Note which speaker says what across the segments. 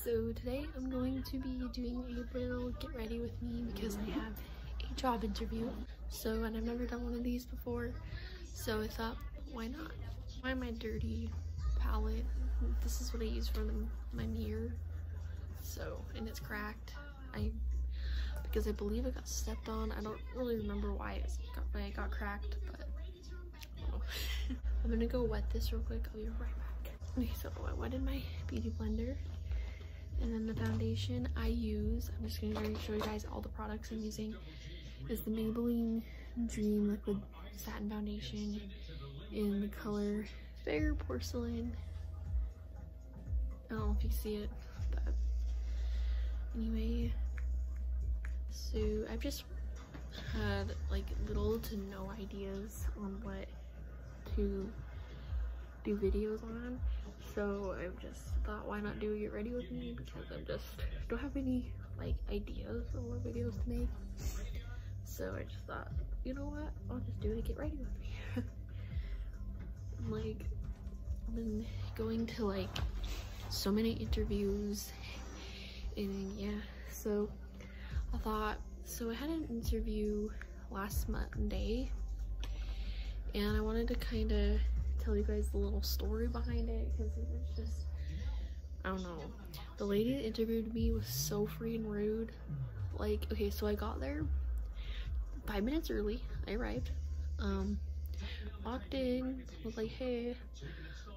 Speaker 1: So today I'm going to be doing a little get ready with me because I have a job interview. So, and I've never done one of these before. So I thought, why not? Why my dirty palette? This is what I use for my mirror. So, and it's cracked. Because I believe it got stepped on. I don't really remember why it got cracked, but I don't know. I'm gonna go wet this real quick. I'll be right back. Okay, so I wetted my beauty blender. And then the foundation I use, I'm just going to show you guys all the products I'm using, is the Maybelline Dream Liquid Satin Foundation in the color Fair Porcelain. I don't know if you see it, but anyway, so I've just had like little to no ideas on what to do videos on. So I've just thought, why not do a get ready with me, because I just don't have any like ideas on what videos to make. So I just thought, you know what, I'll just do a get ready with me. Like, I've been going to like so many interviews, and yeah, so I thought, so I had an interview last Monday, and I wanted to kind of tell you guys the little story behind it, because it was just, I don't know, the lady that interviewed me was so freaking rude. Like, okay, so I got there 5 minutes early. I arrived, walked in, was like, hey,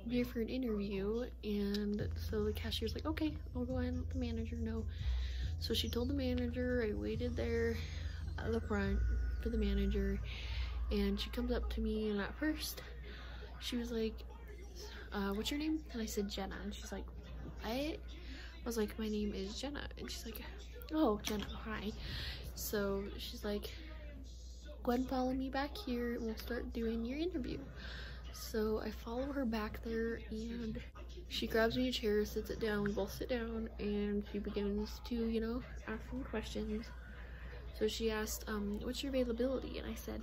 Speaker 1: I'm here for an interview. And so the cashier's like, okay, I'll go ahead and let the manager know. So she told the manager. I waited there at the front for the manager, and she comes up to me, and at first she was like, what's your name? And I said Jenna, and she's like, what? I was like, my name is Jenna. And she's like, oh, Jenna, hi. So she's like, go ahead and follow me back here and we'll start doing your interview. So I follow her back there, and she grabs me a chair, sits it down, we both sit down, and she begins to, you know, ask me questions. So she asked, what's your availability? And I said,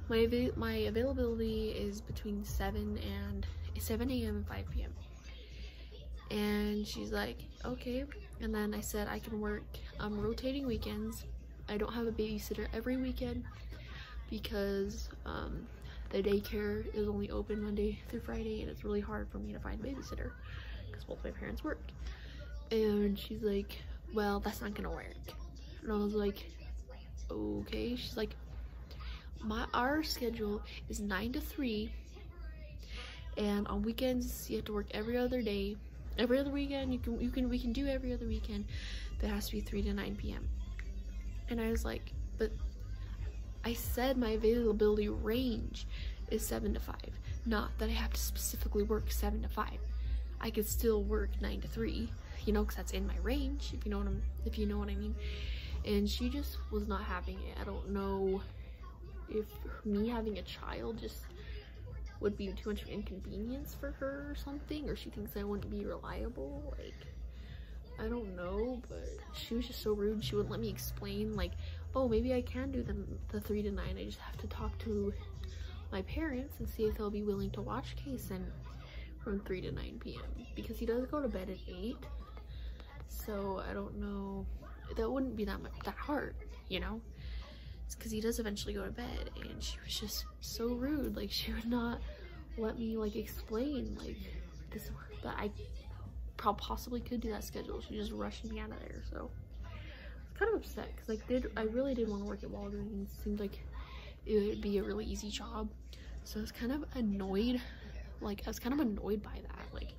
Speaker 1: my availability is between 7 a.m. and 5 p.m. And she's like, okay. And then I said, I can work rotating weekends. I don't have a babysitter every weekend because the daycare is only open Monday through Friday, and it's really hard for me to find a babysitter because both my parents work. And she's like, well, that's not gonna work. And I was like, okay. She's like, our schedule is 9 to 3, and on weekends you have to work every other day. Every other weekend we can do every other weekend, but it has to be 3 to 9 p.m. And I was like, but I said my availability range is 7 to 5, not that I have to specifically work 7 to 5. I could still work 9 to 3, you know, because that's in my range, if you know what I mean. And she just was not having it. I don't know if me having a child just would be too much of an inconvenience for her or something, or she thinks I wouldn't be reliable. Like, I don't know, but she was just so rude. She wouldn't let me explain, like, oh, maybe I can do the 3 to 9. I just have to talk to my parents and see if they'll be willing to watch Kason from 3 to 9 p.m. because he does go to bed at 8. So I don't know, that wouldn't be that hard, you know. Because he does eventually go to bed, and she was just so rude. Like, she would not let me like explain like this, that I possibly could do that schedule. She just rushed me out of there. So I was kind of upset because I really did want to work at Walgreens. It seemed like it would be a really easy job. So I was kind of annoyed. Like, I was kind of annoyed by that. Like,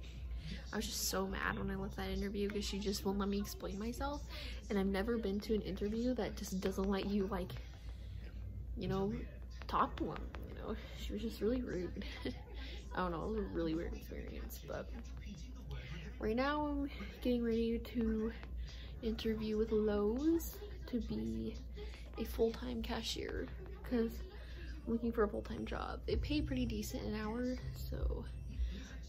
Speaker 1: I was just so mad when I left that interview because she just won't let me explain myself. And I've never been to an interview that just doesn't let you, like, you know, talk to him, you know. She was just really rude. I don't know, it was a really weird experience. But right now I'm getting ready to interview with Lowe's to be a full-time cashier because I'm looking for a full-time job. They pay pretty decent an hour, so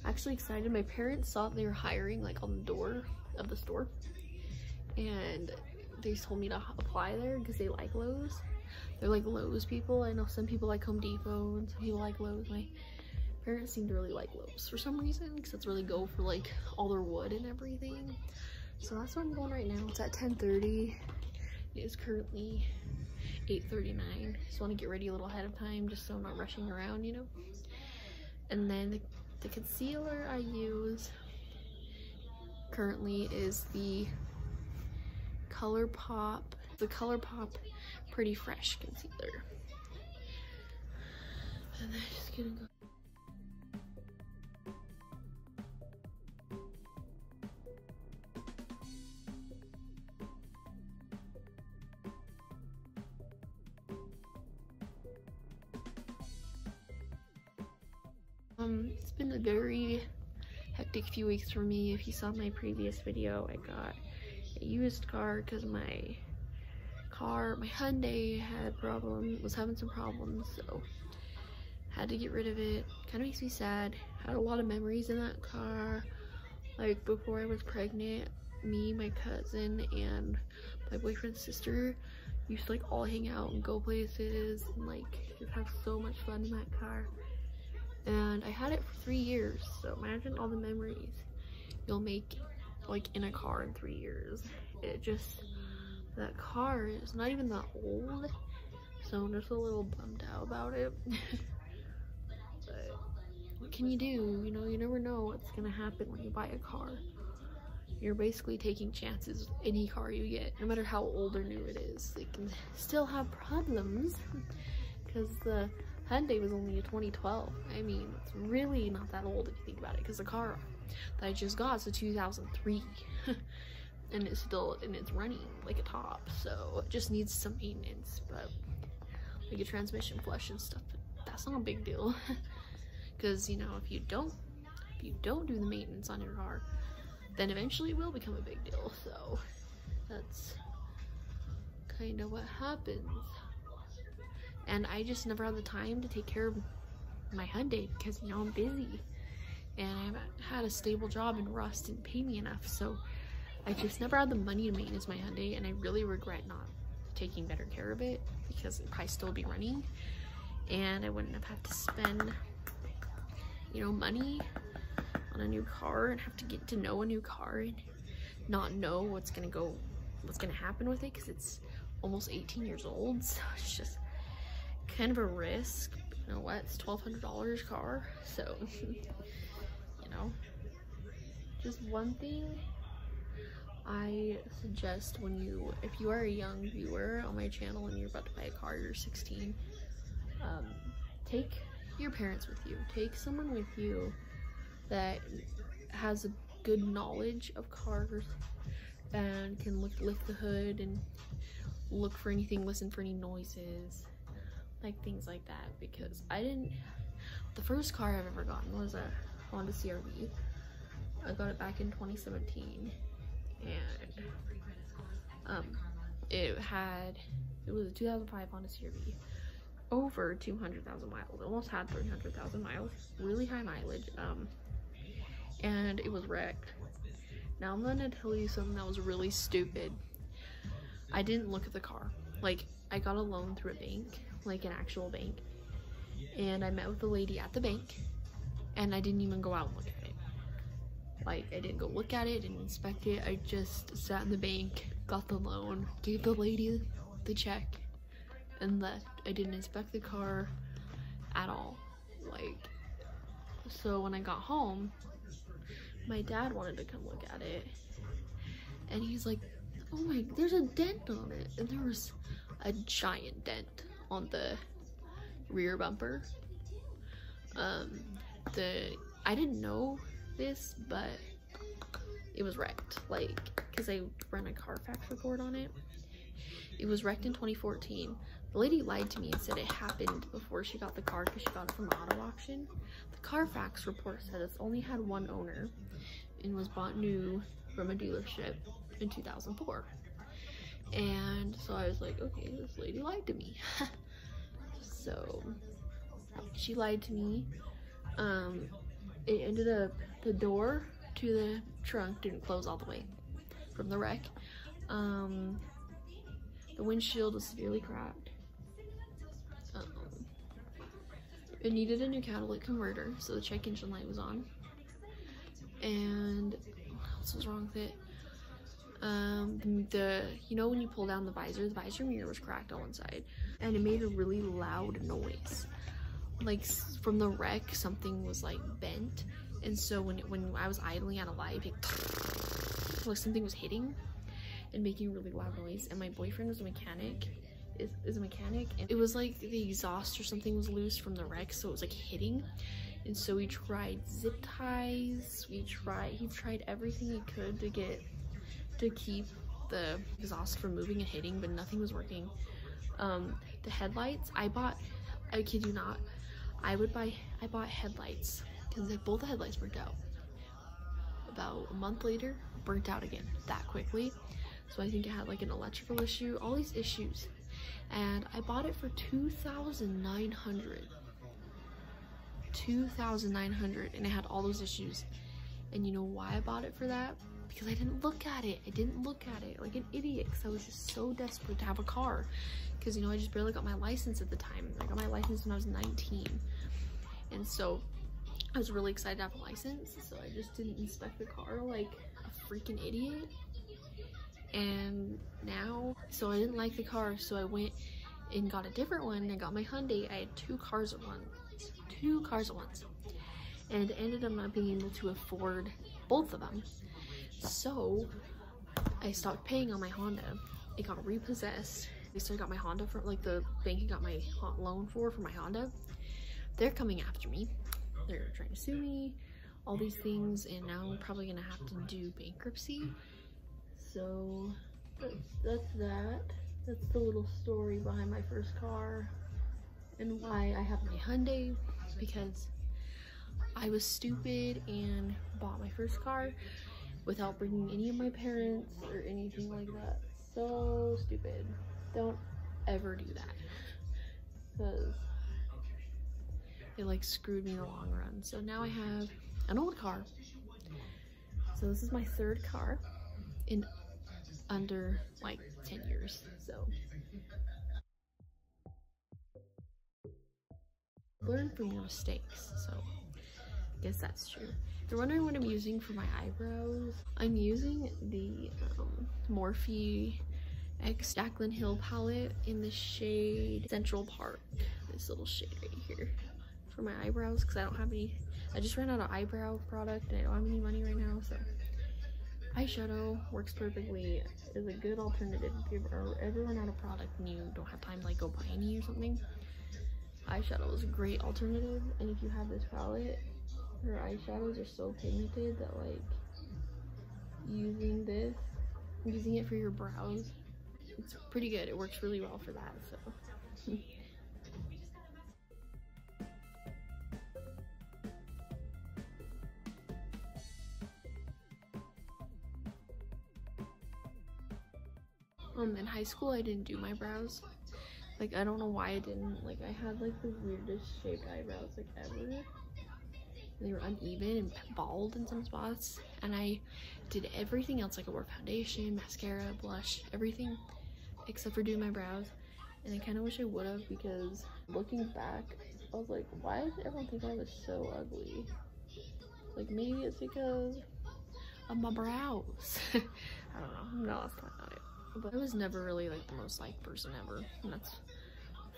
Speaker 1: I'm actually excited. My parents saw they were hiring like on the door of the store, and they told me to apply there because they like Lowe's. They're like Lowe's people. I know some people like Home Depot and some people like Lowe's. My parents seem to really like Lowe's for some reason because it's really go for like all their wood and everything. So that's where I'm going right now. It's at 10:30. It is currently 8:39. Just want to get ready a little ahead of time just so I'm not rushing around, you know. And then the concealer I use currently is the ColourPop Pretty Fresh concealer. And then just gonna go. It's been a very hectic few weeks for me. If you saw my previous video, I got a used car because my Hyundai was having some problems, so had to get rid of it. Kind of makes me sad. Had a lot of memories in that car. Like before I was pregnant, me, my cousin, and my boyfriend's sister used to like all hang out and go places and like just have so much fun in that car. And I had it for 3 years, so imagine all the memories you'll make like in a car in 3 years. That car is not even that old, so I'm just a little bummed out about it. But what can you do? You know, you never know what's gonna happen when you buy a car. You're basically taking chances with any car you get, no matter how old or new it is. It can still have problems because the Hyundai was only a 2012. I mean, it's really not that old if you think about it, because the car that I just got is a 2003 and it's running like a top, so it just needs some maintenance. But like a transmission flush and stuff, that's not a big deal. Because you know, if you don't do the maintenance on your car, then eventually it will become a big deal. So that's kind of what happens. And I just never had the time to take care of my Hyundai because, you know, I'm busy and I haven't had a stable job, and Russ didn't pay me enough, so I just never had the money to maintenance my Hyundai, and I really regret not taking better care of it because it'd probably still be running and I wouldn't have had to spend, you know, money on a new car and have to get to know a new car and not know what's gonna happen with it because it's almost 18 years old. So it's just kind of a risk. You know what, it's $1,200 car, so you know, just one thing I suggest if you are a young viewer on my channel and you're about to buy a car, you're 16, take your parents with you. Take someone with you that has a good knowledge of cars and can lift the hood and look for anything, listen for any noises, like things like that. Because the first car I've ever gotten was a Honda CR-V. I got it back in 2017, and it was a 2005 Honda CR-V, over 200,000 miles, almost had 300,000 miles, really high mileage, and it was wrecked. Now I'm gonna tell you something that was really stupid. I didn't look at the car. Like, I got a loan through a bank, like an actual bank, and I met with the lady at the bank, and I didn't even go out and look at it. Like, I didn't go look at it, didn't inspect it. I just sat in the bank, got the loan, gave the lady the check, and left. I didn't inspect the car at all. Like, so when I got home, my dad wanted to come look at it, and he's like, oh my, there's a dent on it. And there was a giant dent on the rear bumper. I didn't know this, but it was wrecked, like, because I ran a Carfax report on it. It was wrecked in 2014. The lady lied to me and said it happened before she got the car because she got it from an auto auction. The Carfax report said it's only had one owner and was bought new from a dealership in 2004. And so I was like, okay, this lady lied to me. So she lied to me. It ended up, the door to the trunk didn't close all the way from the wreck. The windshield was severely cracked. It needed a new catalytic converter, so the check engine light was on. And what else was wrong with it? You know when you pull down the visor mirror was cracked on one side, and it made a really loud noise. Like from the wreck, something was like bent, and so when I was idling at a light, like something was hitting and making a really loud noise. And my boyfriend was a mechanic, is a mechanic, and it was like the exhaust or something was loose from the wreck, so it was like hitting. And so we tried zip ties, he tried everything he could to keep the exhaust from moving and hitting, but nothing was working. The headlights, I kid you not, I bought headlights because both the headlights burnt out. About a month later, burnt out again that quickly. So I think it had like an electrical issue, all these issues. And I bought it for $2,900. $2,900, and it had all those issues. And you know why I bought it for that? Because I didn't look at it. I didn't look at it like an idiot, because I was just so desperate to have a car. Because, you know, I just barely got my license at the time. I got my license when I was 19. And so I was really excited to have a license, so I just didn't inspect the car like a freaking idiot. And now, so I didn't like the car, so I went and got a different one and got my Hyundai. I had two cars at once, and ended up not being able to afford both of them. So I stopped paying on my Honda. It got repossessed. So I got my Honda for, like, the bank got my loan for my Honda. They're coming after me. They're trying to sue me, all these things, and now I'm probably gonna have to do bankruptcy. So that's that. That's the little story behind my first car and why I have my Hyundai, because I was stupid and bought my first car without bringing any of my parents or anything like that. So stupid. Don't ever do that, because it like screwed me in the long run. So now I have an old car. So this is my third car in under like 10 years. So learn from your mistakes. So I guess that's true. If you're wondering what I'm using for my eyebrows, I'm using the Morphe X Jaclyn Hill palette in the shade Central Park. This little shade right here for my eyebrows, because I don't have any. I just ran out of eyebrow product and I don't have any money right now. So eyeshadow works perfectly. Is a good alternative if you ever run out of product and you don't have time to like go buy any or something. Eyeshadow is a great alternative, and if you have this palette, her eyeshadows are so pigmented that like using it for your brows, it's pretty good. It works really well for that. So in high school I didn't do my brows. Like, I don't know why I didn't. Like, I had like the weirdest shaped eyebrows like ever. They were uneven and bald in some spots, and I did everything else. Like, I wore foundation, mascara, blush, everything except for doing my brows. And I kind of wish I would have, because looking back I was like, why did everyone think I was so ugly? Like, maybe it's because of my brows. I don't know. No, that's not it. But I was never really like the most liked person ever, and that's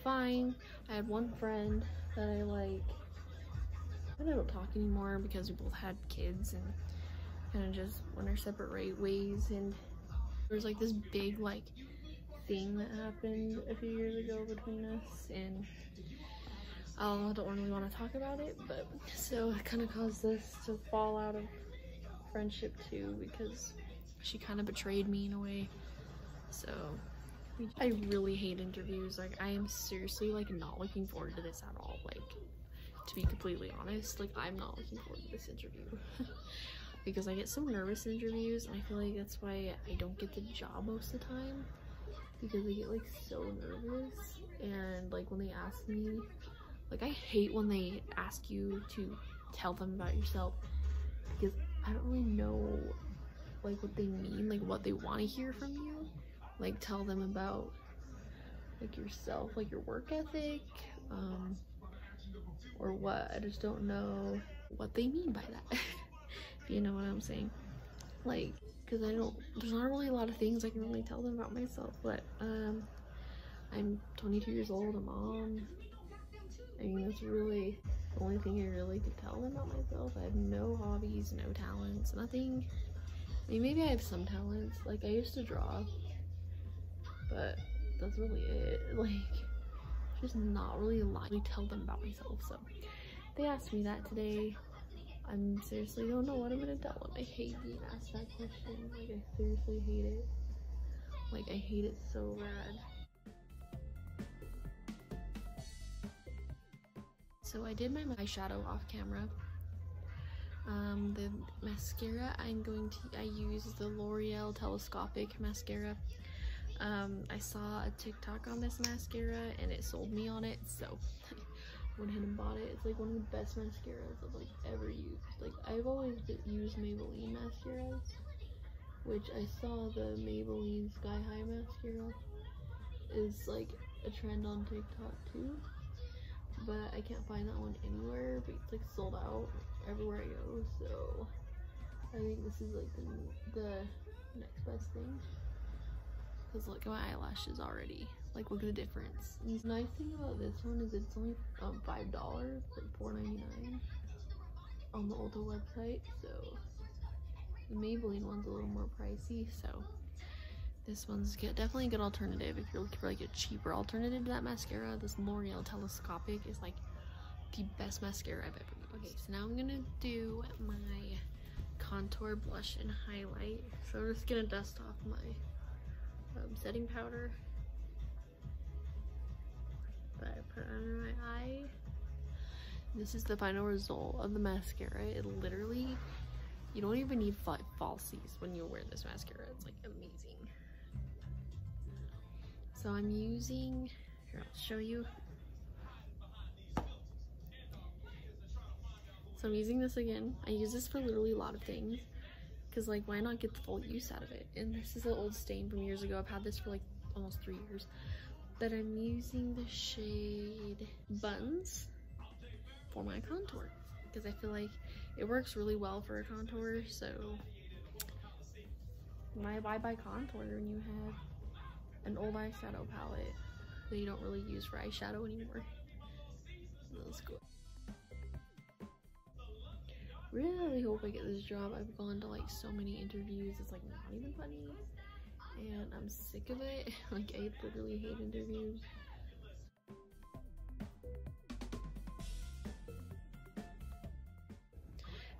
Speaker 1: fine. I had one friend that I like, I don't talk anymore because we both had kids and kind of just went our separate ways. And there was like this big like thing that happened a few years ago between us, and I don't really want to talk about it, but so it kind of caused us to fall out of friendship too, because she kind of betrayed me in a way. So I really hate interviews. Like, I am seriously like not looking forward to this at all. Like, to be completely honest, like, I'm not looking forward to this interview because I get so nervous in interviews, and I feel like that's why I don't get the job most of the time, because I get like so nervous. And like when they ask me, like, I hate when they ask you to tell them about yourself, because I don't really know like what they mean, like what they want to hear from you. Like, tell them about like yourself, like your work ethic, or what. I just don't know what they mean by that. If you know what I'm saying. Like, because because there's not really a lot of things I can really tell them about myself, but I'm 22 years old, a mom. I mean, that's really the only thing I really could tell them about myself. I have no hobbies, no talents, nothing. I mean, maybe I have some talents, like I used to draw, but that's really it. Like, just not really a lot to tell them about myself. So they asked me that today. I seriously don't know what I'm gonna tell them. I hate being asked that question. Like, I seriously hate it. Like, I hate it so bad. So I did my eyeshadow off camera. The mascara I use the L'Oreal Telescopic mascara. I saw a TikTok on this mascara and it sold me on it, so I went ahead and bought it. It's like one of the best mascaras I've like ever used. Like, I've always used Maybelline mascaras, which I saw the Maybelline Sky High mascara is like a trend on TikTok too, but I can't find that one anywhere, but it's like sold out everywhere I go, so I think this is like the next best thing. Because look at my eyelashes already. Like, look at the difference. And the nice thing about this one is it's only $5, like $4.99 on the Ulta website. So the Maybelline one's a little more pricey. So this one's definitely a good alternative if you're looking for like a cheaper alternative to that mascara. This L'Oreal Telescopic is like the best mascara I've ever used. Okay, so now I'm gonna do my contour, blush, and highlight. So I'm just gonna dust off my setting powder that I put under my eye. This is the final result of the mascara. It literally, you don't even need falsies when you wear this mascara. It's like amazing. So I'm using, here, I'll show you. So I'm using this again. I use this for literally a lot of things, because like, why not get the full use out of it? And this is an old stain from years ago. I've had this for like almost 3 years, but I'm using the shade Buns for my contour because I feel like it works really well for a contour. So why buy contour when you have an old eyeshadow palette that you don't really use for eyeshadow anymore? That's cool. Really hope I get this job. I've gone to like so many interviews, it's like not even funny, and I'm sick of it. Like, I literally hate interviews.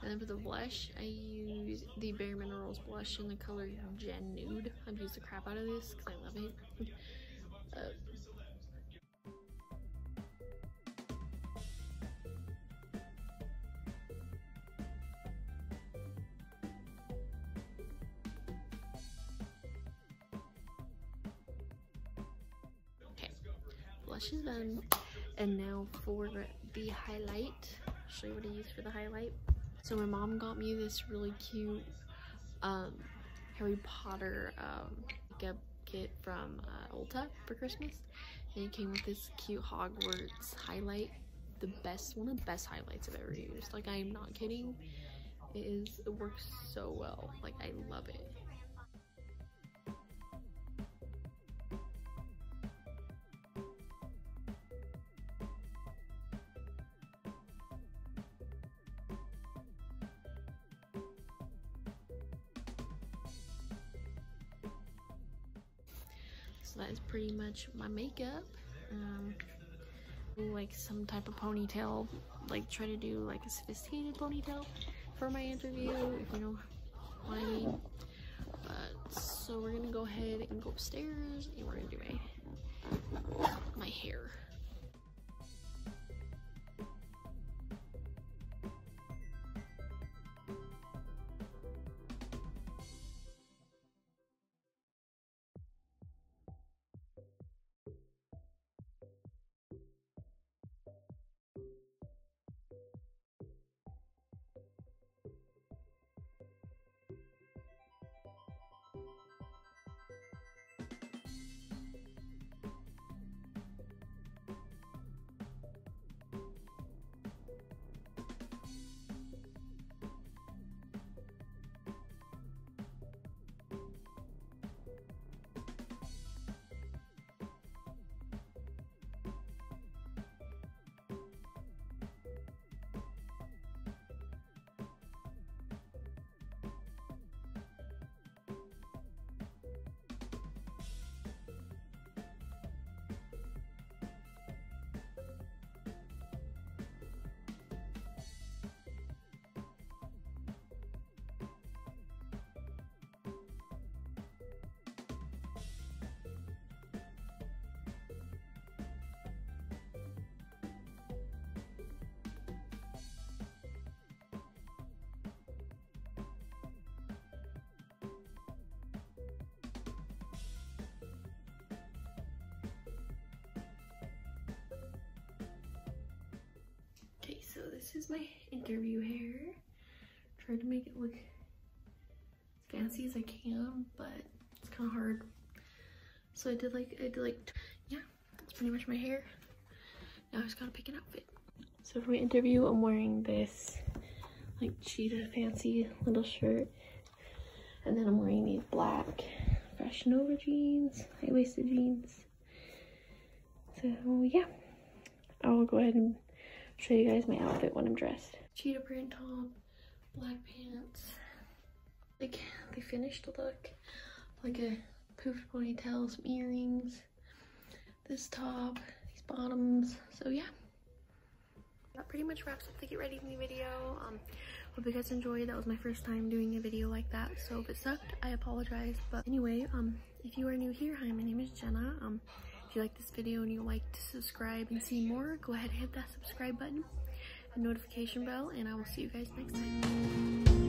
Speaker 1: And then for the blush, I use the Bare Minerals blush in the color Gen Nude. I've used the crap out of this because I love it. Blush is done, and now for the highlight, I'll show you what I use for the highlight. So my mom got me this really cute Harry Potter makeup kit from Ulta for Christmas, and it came with this cute Hogwarts highlight. One of the best highlights I've ever used. Like, I am not kidding. It works so well. Like, I love it. So that is pretty much my makeup. Like some type of ponytail, like try to do like a sophisticated ponytail for my interview, if you know what I mean. So we're gonna go ahead and go upstairs and we're gonna do my hair. this is my interview hair. Tried to make it look as fancy as I can, but it's kind of hard. So I did like, yeah, that's pretty much my hair. Now I just gotta pick an outfit. So for my interview, I'm wearing this like cheetah fancy little shirt. And then I'm wearing these black Fashion Nova jeans, high-waisted jeans. So yeah, I will go ahead and show you guys my outfit when I'm dressed. Cheetah print top, black pants. Like, they finished the look. Like a poofed ponytail, some earrings, this top, these bottoms. So yeah, that pretty much wraps up the get ready with me video. Hope you guys enjoyed. That was my first time doing a video like that, so if it sucked, I apologize. But anyway, if you are new here, hi, my name is Jenna. If you like this video and you like to subscribe and see more, go ahead and hit that subscribe button and notification bell, and I will see you guys next time.